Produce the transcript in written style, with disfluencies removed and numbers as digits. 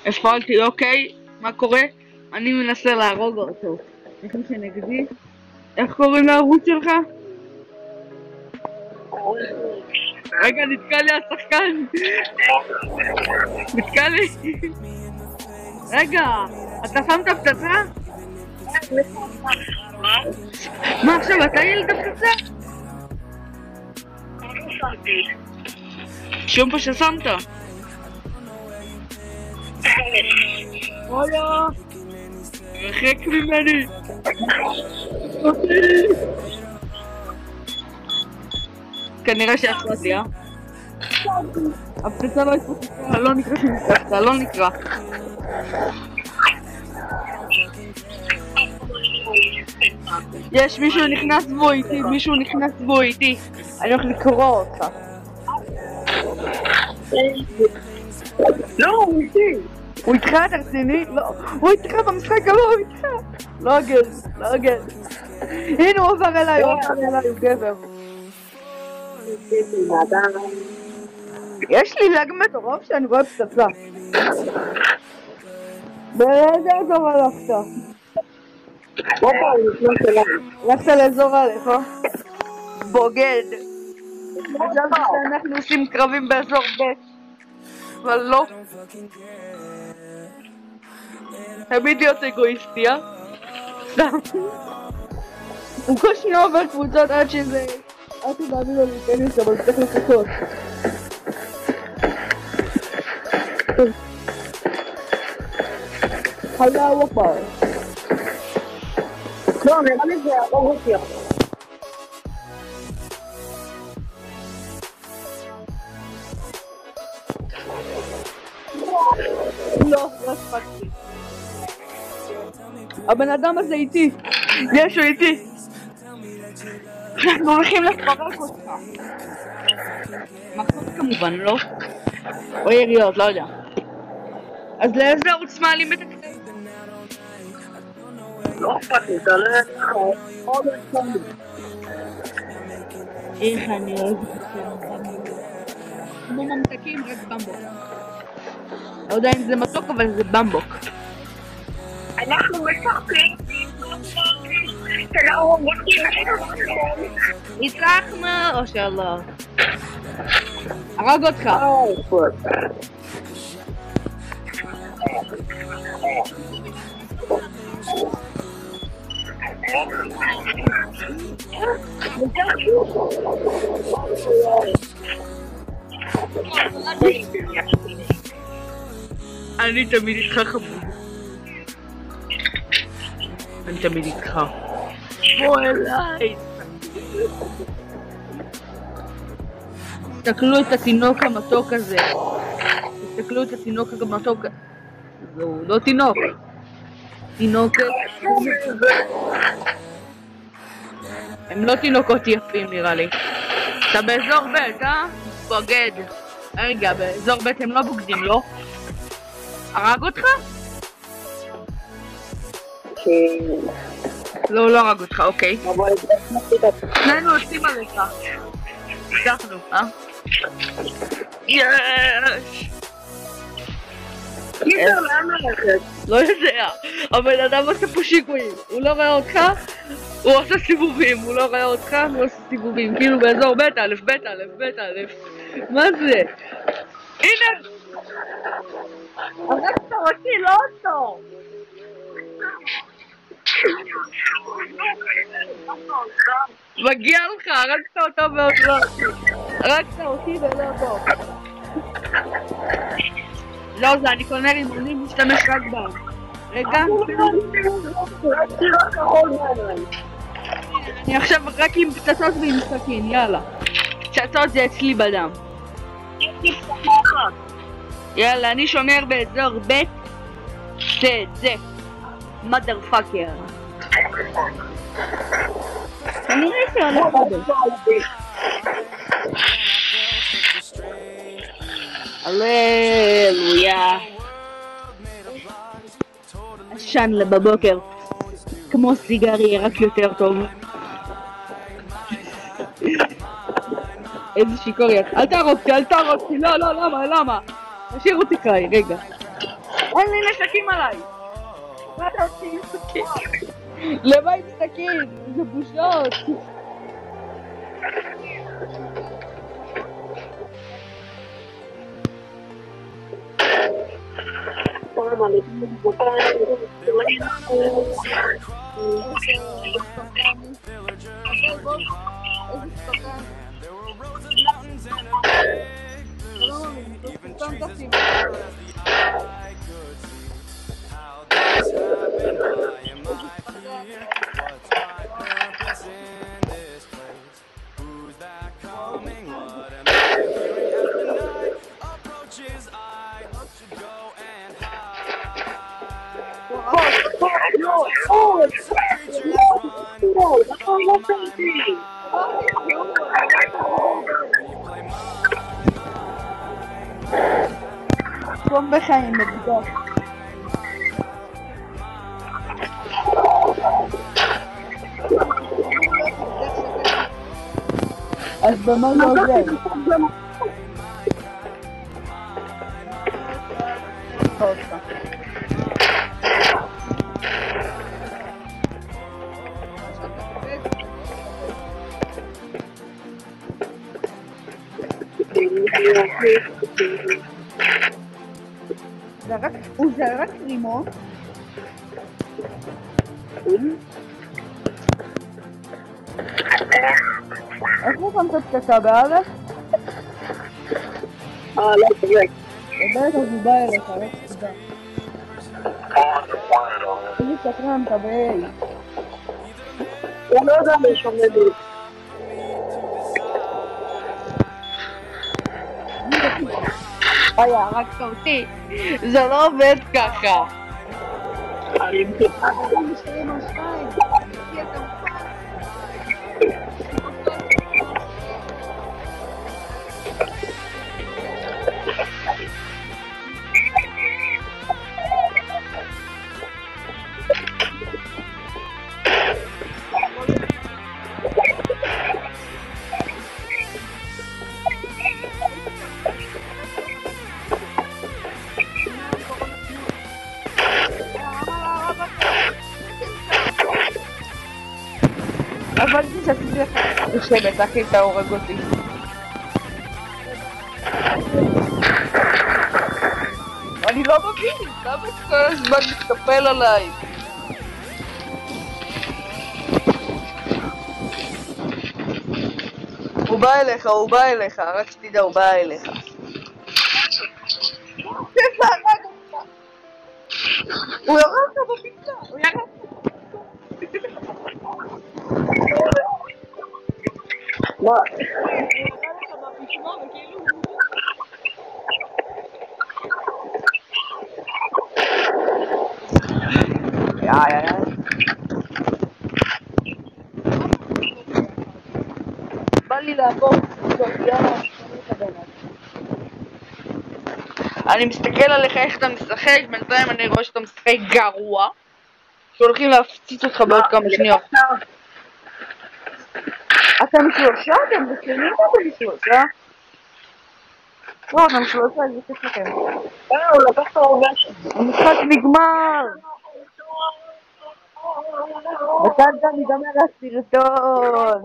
הפעלתי, אוקיי, מה קורה? אני מנסה להרוג אותו. מישהו שנגדי? איך קוראים לערוץ שלך? רגע, נתקע לי השחקן! נתקע לי! רגע, אתה שמת פצצה? מה עכשיו, אתה ילד הפצצה? שום פה ששמת? אויה! רחק ממני! כנראה שהפרעתי, אה? הפצצה לא התפוצצה, לא נקרא שהתפוצצה, לא נקרא. יש מישהו נכנס בו איתי, מישהו נכנס בו איתי. אני הולך לקרוא אותך. לא, הוא איתי. הוא איתך, אתה רציני? לא, הוא איתך במשחק, לא, הוא איתך. לא הגן, לא הגן. הנה הוא עובר אליי, הוא גבר. יש לי לג מטורף שאני רואה פצצה. באיזה אזור הלכת? הלכת לאזור א', אה? בוגד. חשבתי שאנחנו עושים קרבים באזור ב', אבל לא. תמיד להיות אגואיסטי, אה? סתם. הוא כל שנייה עובר קבוצות עד שזה... אל תדעמי לו להיכנס, אבל צריך לחכות. אללהו אכבר. לא, נראה לי זה יעבור אותי עכשיו. לא, לא הספקתי. הבן אדם הזה איתי. יש, הוא איתי. אנחנו הולכים לפרק אותך. מחזות כמובן, לא? או יריות, לא יודע. אז לאיזה ערוץ מעלים את הכתב? לא אכפת לי, תעלה עוד אחד. איך אני אוהב את זה. כמו ממתקים, רק במבוק. לא יודע אם זה מתוק, אבל זה במבוק. אנחנו משחקים. תלעו בוטים. ניצחנו, או שלא. הרג אותך. אני תמיד איתך חמוד. אני תמיד איתך. בוא אליי. תסתכלו את התינוק המתוק הזה. תסתכלו את התינוק המתוק. זהו, לא תינוק. תינוקת. הם לא תינוקות יפים נראה לי. אתה באזור ב', אה? בוגד. רגע, באזור ב' הם לא בוגדים, לא? הרג אותך? לא, לא הרג אותך, אוקיי. שנינו עושים עליך. הצלחנו, אה? יש! קיצר, לאן ללכת? לא יודע, הבן אדם עושה פה שיקויים. הוא לא רואה אותך, הוא עושה סיבובים. הוא לא רואה אותך, הוא עושה סיבובים. כאילו באזור ב' א', ב' א', ב' א'. מה זה? הנה! הרגת אותי, לא אותו! מגיע לך, הרגת אותו ועוד לא. הרגת אותי ולא אותו. לא, זה אני קונה רימונים, משתמש רק בהם. רגע. אני עכשיו רק עם פצצות ועם סכין, יאללה. פצצות זה אצלי בדם. יאללה, אני שומר באזור ב' זה. mother fucker. אני רואה שהולך בבל. הללויה. עשן בבוקר. כמו סיגרי, רק יותר טוב. איזה שיקורי. אל תהרוג אותי, לא, למה? תשאיר אותי קראי, רגע. אין לי נשקים עליי! מה אתה עושה עם סכין? למה עם סכין? זה בושות! קום בחיים מבדוק. אז במה לא עוזר? הוא זרק רימון. איך הוא שמת פצצה באלף? לא, תגיד. בטח הוא בא אליך, איך תדע. איזה שקרן אתה באי. הוא לא יודע מי שומע לי. הרגת אותי. זה לא עובד ככה. אני מוכן. אבל שעשיתי לך לשבת, אחי, אתה הורג אותי. אני לא מבין, למה את כל הזמן מתקפל עליי? הוא בא אליך, רק שתדע, הוא בא אליך. הוא ירד לך בפיצה, הוא ירד לך. מה? בא לי לעבור, אני מסתכל עליך איך אתה משחק, בינתיים אני רואה שאתה משחק גרוע שהולכים להפציץ אותך בעוד כמה שניות. אתם שלושה? אתם בסלמים או אתם שלושה? לא, אתם שלושה, זה כיף לכם. הוא לקח את הרבה שם. המשחק נגמר! וכאן גם ייגמר הסרטון!